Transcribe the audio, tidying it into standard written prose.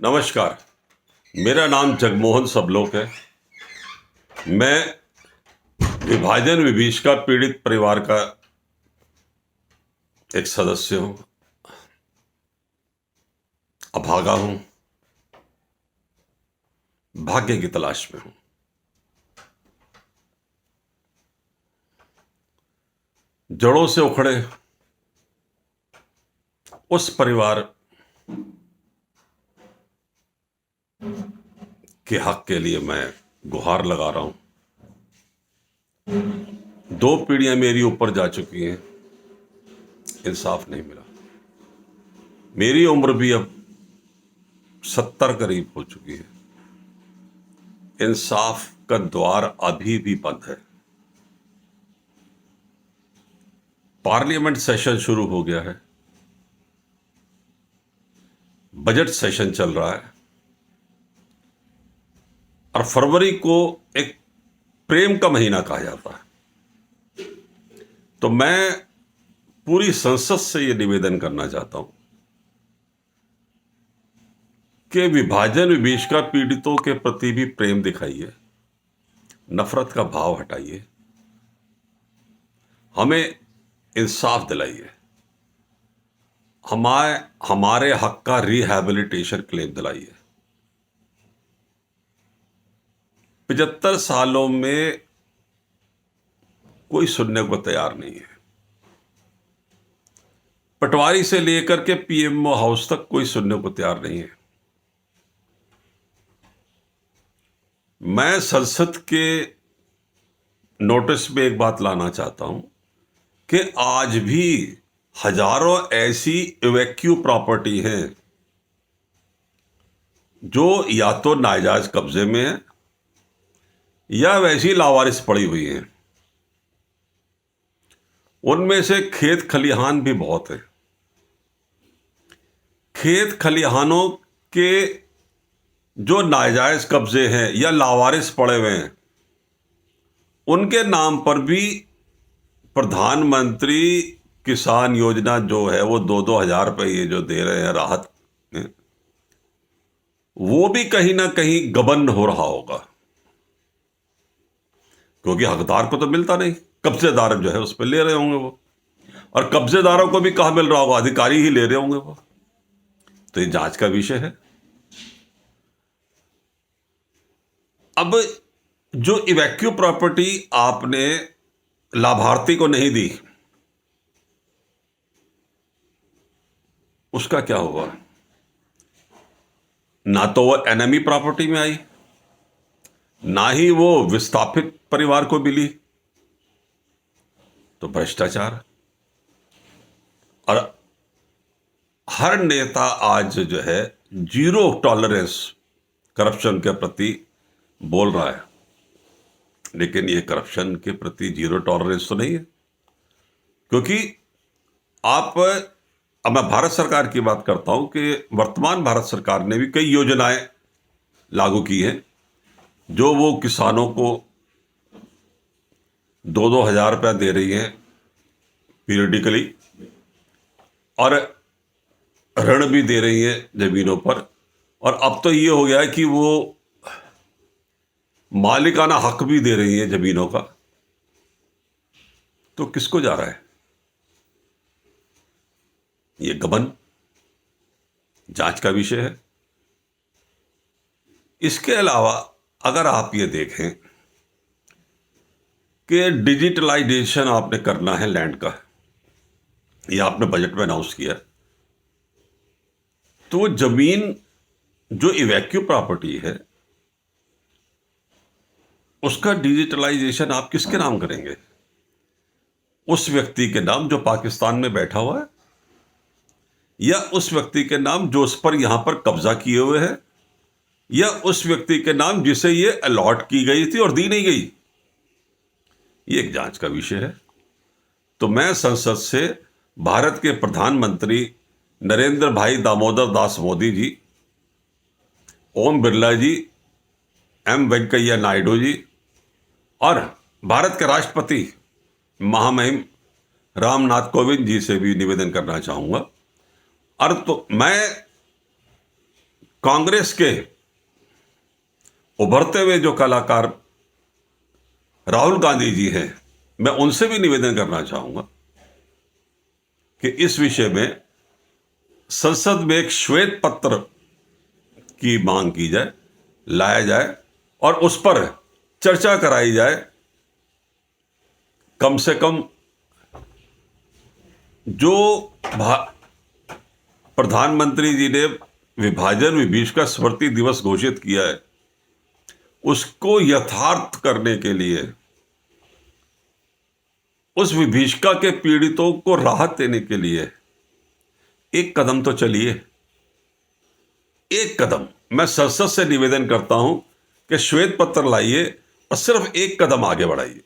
नमस्कार। मेरा नाम जगमोहन सबलोक है। मैं विभाजन विभीषिका पीड़ित परिवार का एक सदस्य हूं, अभागा हूं, भाग्य की तलाश में हूं। जड़ों से उखड़े उस परिवार के हक के लिए मैं गुहार लगा रहा हूं। 2 पीढ़ियां मेरी ऊपर जा चुकी हैं, इंसाफ नहीं मिला। मेरी उम्र भी अब 70 करीब हो चुकी है। इंसाफ का द्वार अभी भी बंद है। पार्लियामेंट सेशन शुरू हो गया है, बजट सेशन चल रहा है और फरवरी को एक प्रेम का महीना कहा जाता है। तो मैं पूरी संसद से यह निवेदन करना चाहता हूं कि विभाजन विभीषिका पीड़ितों के प्रति भी प्रेम दिखाइए, नफरत का भाव हटाइए, हमें इंसाफ दिलाइए, हमारे हक का रिहैबिलिटेशन क्लेम दिलाइए। 75 सालों में कोई सुनने को तैयार नहीं है। पटवारी से लेकर के पीएमओ हाउस तक कोई सुनने को तैयार नहीं है। मैं संसद के नोटिस में एक बात लाना चाहता हूं कि आज भी हजारों ऐसी इवैक्यू प्रॉपर्टी हैं जो या तो नाजायज कब्जे में है या वैसी लावारिस पड़ी हुई हैं। उनमें से खेत खलिहान भी बहुत है। खेत खलिहानों के जो नाजायज कब्जे हैं या लावारिस पड़े हुए हैं, उनके नाम पर भी प्रधानमंत्री किसान योजना जो है वो 2-2 हजार रुपये ये जो दे रहे हैं राहत, वो भी कहीं ना कहीं गबन हो रहा होगा, क्योंकि हकदार को तो मिलता नहीं, कब्जेदार जो है उस पर ले रहे होंगे वो, और कब्जेदारों को भी कहां मिल रहा होगा, अधिकारी ही ले रहे होंगे वो। तो ये जांच का विषय है। अब जो इवैक्यू प्रॉपर्टी आपने लाभार्थी को नहीं दी, उसका क्या हुआ? ना तो वो एनएमई प्रॉपर्टी में आई, ना ही वो विस्थापित परिवार को मिली। तो भ्रष्टाचार। और हर नेता आज जो है जीरो टॉलरेंस करप्शन के प्रति बोल रहा है, लेकिन ये करप्शन के प्रति जीरो टॉलरेंस तो नहीं है। क्योंकि अब मैं भारत सरकार की बात करता हूं कि वर्तमान भारत सरकार ने भी कई योजनाएं लागू की हैं जो वो किसानों को 2-2 हजार रुपया दे रही हैं पीरियडिकली, और ऋण भी दे रही है जमीनों पर। और अब तो ये हो गया है कि वो मालिकाना हक भी दे रही है जमीनों का। तो किसको जा रहा है ये गबन? जांच का विषय है। इसके अलावा अगर आप ये देखें कि डिजिटलाइजेशन आपने करना है लैंड का, ये आपने बजट में अनाउंस किया, तो जमीन जो इवैक्यू प्रॉपर्टी है उसका डिजिटलाइजेशन आप किसके नाम करेंगे? उस व्यक्ति के नाम जो पाकिस्तान में बैठा हुआ है, या उस व्यक्ति के नाम जो उस पर यहां पर कब्जा किए हुए है, या उस व्यक्ति के नाम जिसे ये अलॉट की गई थी और दी नहीं गई? ये एक जांच का विषय है। तो मैं संसद से भारत के प्रधानमंत्री नरेंद्र भाई दामोदर दास मोदी जी, ओम बिरला जी, एम वेंकैया नायडू जी और भारत के राष्ट्रपति महामहिम रामनाथ कोविंद जी से भी निवेदन करना चाहूंगा। और तो मैं कांग्रेस के उभरते हुए जो कलाकार राहुल गांधी जी हैं, मैं उनसे भी निवेदन करना चाहूंगा कि इस विषय में संसद में एक श्वेत पत्र की मांग की जाए, लाया जाए और उस पर चर्चा कराई जाए। कम से कम जो प्रधानमंत्री जी ने विभाजन विभीषिका स्मृति दिवस घोषित किया है, उसको यथार्थ करने के लिए, उस विभीषिका के पीड़ितों को राहत देने के लिए एक कदम तो चलिए। एक कदम मैं संसद से निवेदन करता हूं कि श्वेत पत्र लाइए और सिर्फ एक कदम आगे बढ़ाइए।